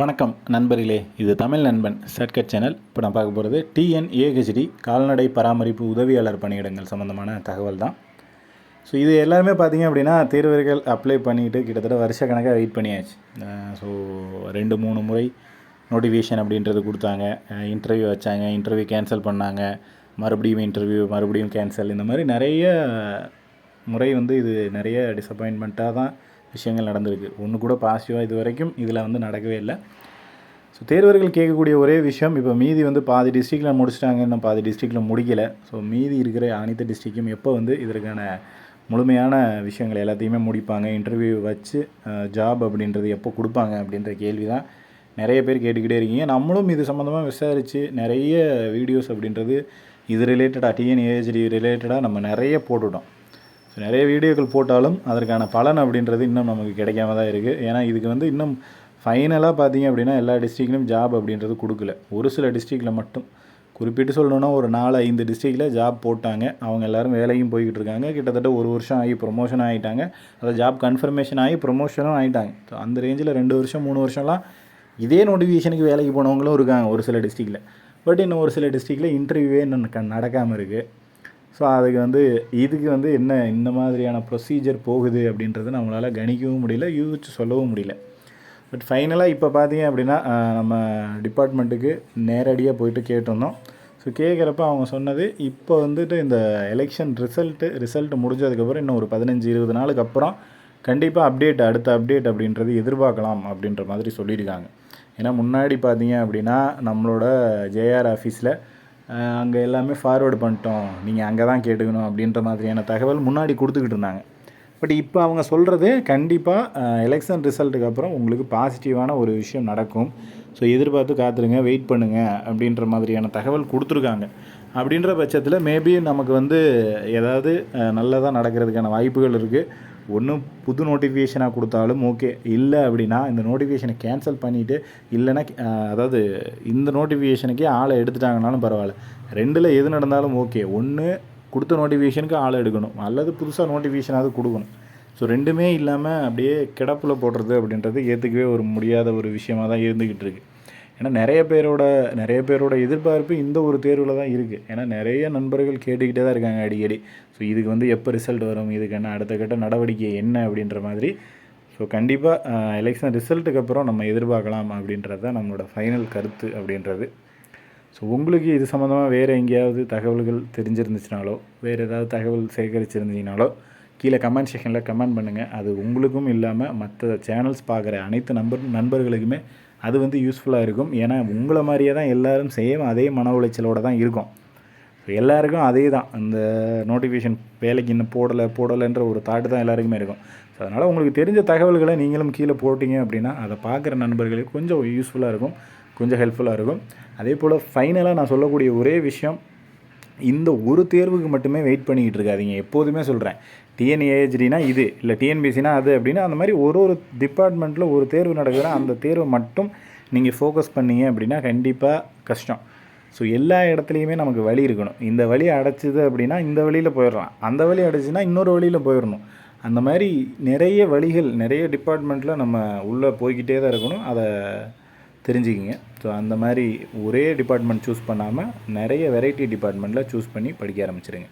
வணக்கம் நண்பர்களே, இது தமிழ் நண்பன் ஷார்ட்கட் சேனல். இப்போ நான் பார்க்க போகிறது டிஎன்ஏஹெச்டி கால்நடை பராமரிப்பு உதவியாளர் பணியிடங்கள் சம்மந்தமான தகவல் தான். ஸோ இது எல்லாருமே பார்த்திங்க அப்படின்னா தேர்வர்கள் அப்ளை பண்ணிவிட்டு கிட்டத்தட்ட வருஷக்கணக்காக வெயிட் பண்ணியாச்சு. ஸோ 2-3 முறை நோட்டிஃபிகேஷன் அப்படின்றது கொடுத்தாங்க, இன்டர்வியூ வச்சாங்க, இன்டர்வியூ கேன்சல் பண்ணாங்க, மறுபடியும் இன்டர்வியூ, மறுபடியும் கேன்சல். இந்த மாதிரி நிறைய முறை இது நிறைய டிசப்பாயின்மெண்ட்டாக தான் விஷயங்கள் நடந்திருக்கு. ஒன்று கூட பாசிட்டிவாக இது வரைக்கும் இதில் நடக்கவே இல்லை. ஸோ தேர்வர்கள் கேட்கக்கூடிய ஒரே விஷயம், இப்போ மீதி பாதி டிஸ்ட்ரிக்டில் முடிச்சிட்டாங்க, இன்னும் பாதி டிஸ்ட்ரிக்டில் முடிக்கலை. ஸோ மீதி இருக்கிற அனைத்து டிஸ்ட்ரிக்கும் எப்போ இதற்கான முழுமையான விஷயங்கள் எல்லாத்தையுமே முடிப்பாங்க, இன்டர்வியூ வச்சு ஜாப் அப்படின்றது எப்போ கொடுப்பாங்க அப்படின்ற கேள்வி தான் நிறைய பேர் கேட்டுக்கிட்டே இருக்கீங்க. நம்மளும் இது சம்மந்தமாக விசாரித்து நிறைய வீடியோஸ் அப்படின்றது இது ரிலேட்டடாக டிஎன்ஏஹெச்டி ரிலேட்டடாக நம்ம நிறைய போட்டுவிட்டோம். ஸோ நிறைய வீடியோக்கள் போட்டாலும் அதற்கான பலன் அப்படின்றது இன்னும் நமக்கு கிடைக்காம தான் இருக்குது. ஏன்னா இதுக்கு இன்னும் ஃபைனலாக பார்த்திங்க அப்படின்னா எல்லா டிஸ்ட்ரிக்ட்லையும் ஜாப் அப்படின்றது கொடுக்கல. ஒரு சில டிஸ்ட்ரிக்டில் மட்டும் குறிப்பிட்டு சொல்லணுன்னா ஒரு 4-5 டிஸ்ட்ரிக்டில் ஜாப் போட்டாங்க. அவங்க எல்லோரும் வேலையும் போய்கிட்டு இருக்காங்க. கிட்டத்தட்ட 1 வருஷம் ஆகி ப்ரொமோஷன் ஆகிட்டாங்க. அதாவது ஜாப் கன்ஃபர்மேஷன் ஆகி ப்ரொமோஷனும் ஆகிட்டாங்க. ஸோ அந்த ரேஞ்சில் 2 வருஷம் 3 வருஷம்லாம் இதே நோட்டிஃபிகேஷனுக்கு வேலைக்கு போனவங்களும் இருக்காங்க ஒரு சில டிஸ்ட்ரிக்டில். பட் இன்னும் ஒரு சில டிஸ்ட்ரிக்டில் இன்டர்வியூவே இன்னும் நடக்காமல் இருக்குது. ஸோ அதுக்கு இதுக்கு என்ன இந்த மாதிரியான ப்ரொசீஜர் போகுது அப்படின்றது நம்மளால் கணிக்கவும் முடியல, யூகிச்சு சொல்லவும் முடியல. பட் ஃபைனலாக இப்போ பார்த்தீங்க அப்படின்னா நம்ம டிபார்ட்மெண்ட்டுக்கு நேரடியாக போயிட்டு கேட்டிருந்தோம். ஸோ கேட்குறப்ப அவங்க சொன்னது, இப்போ இந்த எலெக்ஷன் ரிசல்ட் முடிஞ்சதுக்கப்புறம் இன்னும் ஒரு 15-20 நாளுக்கு அப்புறம் கண்டிப்பாக அடுத்த அப்டேட் அப்படின்றது எதிர்பார்க்கலாம் அப்படின்ற மாதிரி சொல்லியிருக்காங்க. ஏன்னா முன்னாடி பார்த்தீங்க அப்படின்னா நம்மளோட ஜேஆர் ஆஃபீஸில் அங்கே எல்லாமே ஃபார்வேர்டு பண்ணிட்டோம், நீங்கள் அங்கே தான் கேட்டுக்கணும் அப்படின்ற மாதிரியான தகவல் முன்னாடி கொடுத்துக்கிட்டு இருந்தாங்க. பட் இப்போ அவங்க சொல்கிறது கண்டிப்பாக எலெக்ஷன் ரிசல்ட்டுக்கு அப்புறம் உங்களுக்கு பாசிட்டிவான ஒரு விஷயம் நடக்கும், ஸோ எதிர்பார்த்து காத்துருங்க, வெயிட் பண்ணுங்கள் அப்படின்ற மாதிரியான தகவல் கொடுத்துருக்காங்க. அப்படின்ற பட்சத்தில் மேபி நமக்கு ஏதாவது நல்லதாக நடக்கிறதுக்கான வாய்ப்புகள் இருக்குது. ஒன்றும் புது நோட்டிஃபிகேஷனாக கொடுத்தாலும் ஓகே, இல்லை அப்படின்னா இந்த நோட்டிஃபிகேஷனை கேன்சல் பண்ணிவிட்டு, இல்லைன்னா அதாவது இந்த நோட்டிஃபிகேஷனுக்கே ஆளை எடுத்துட்டாங்கனாலும் பரவாயில்ல. 2ல் எது நடந்தாலும் ஓகே. ஒன்று கொடுத்த நோட்டிஃபிகேஷனுக்கு ஆளை எடுக்கணும், அல்லது புதுசாக நோட்டிஃபிகேஷனாவது கொடுக்கணும். ஸோ 2மே இல்லாமல் அப்படியே கிடப்பில் போடுறது அப்படின்றது ஏற்றுக்கவே முடியாத ஒரு விஷயமாக தான் இருந்துக்கிட்டு இருக்குது. ஏன்னா நிறைய பேரோட எதிர்பார்ப்பு இந்த ஒரு தேர்வில் தான் இருக்குது. ஏன்னா நிறைய நண்பர்கள் கேட்டுக்கிட்டே தான் இருக்காங்க அடிக்கடி. ஸோ இதுக்கு எப்போ ரிசல்ட் வரும், இதுக்கான அடுத்த கட்ட நடவடிக்கை என்ன அப்படின்ற மாதிரி. ஸோ கண்டிப்பாக எலெக்ஷன் ரிசல்ட்டுக்கு அப்புறம் நம்ம எதிர்பார்க்கலாம் அப்படின்றது தான் நம்மளோட ஃபைனல் கருத்து அப்படின்றது. ஸோ உங்களுக்கு இது சம்மந்தமாக வேறு எங்கேயாவது தகவல்கள் தெரிஞ்சிருந்துச்சுனாலோ, வேறு ஏதாவது தகவல் சேகரிச்சிருந்தீங்கனாலோ கீழே கமெண்ட் செக்ஷனில் கமெண்ட் பண்ணுங்கள். அது உங்களுக்கும் இல்லாமல் மற்ற சேனல்ஸ் பார்க்குற அனைத்து நண்பர்களுக்குமே அது யூஸ்ஃபுல்லாக இருக்கும். ஏன்னா உங்களை மாதிரியே தான் எல்லோரும் சேம் அதே மன உளைச்சலோடு தான் இருக்கும். ஸோ எல்லாருக்கும் அதே தான், அந்த நோட்டிஃபிகேஷன் வேலைக்கு இன்னும் போடலைன்ற ஒரு தாட்டு தான் எல்லாருக்குமே இருக்கும். ஸோ அதனால் உங்களுக்கு தெரிஞ்ச தகவல்களை நீங்களும் கீழே போட்டிங்க அப்படின்னா அதை பார்க்குற நண்பர்களுக்கு கொஞ்சம் யூஸ்ஃபுல்லாக இருக்கும், கொஞ்சம் ஹெல்ப்ஃபுல்லாக இருக்கும். அதே போல் ஃபைனலாக நான் சொல்லக்கூடிய ஒரே விஷயம், இந்த ஒரு தேர்வுக்கு மட்டுமே வெயிட் பண்ணிக்கிட்டு இருக்காதீங்க. எப்போதுமே சொல்கிறேன், டிஎன்ஏஹெச்டினா இது, இல்லை டிஎன்பிசினா அது அப்படின்னா அந்த மாதிரி ஒரு டிபார்ட்மெண்ட்டில் ஒரு தேர்வு நடக்குதுன்னா அந்த தேர்வை மட்டும் நீங்கள் ஃபோக்கஸ் பண்ணீங்க அப்படின்னா கண்டிப்பாக கஷ்டம். ஸோ எல்லா இடத்துலையுமே நமக்கு வழி இருக்கணும். இந்த வழி அடைச்சிது அப்படின்னா இந்த வழியில் போயிடலாம், அந்த வழி அடைச்சின்னா இன்னொரு வழியில் போயிடணும். அந்த மாதிரி நிறைய வழிகள் நிறைய டிபார்ட்மெண்ட்டில் நம்ம உள்ளே போய்கிட்டே தான் இருக்கணும். அதை தெரிஞ்சுக்கிங்க. ஸோ அந்த மாதிரி ஒரே டிபார்ட்மெண்ட் சூஸ் பண்ணாமல் நிறைய வெரைட்டி டிபார்ட்மெண்ட்டில் சூஸ் பண்ணி படிக்க ஆரம்பிச்சிருங்க.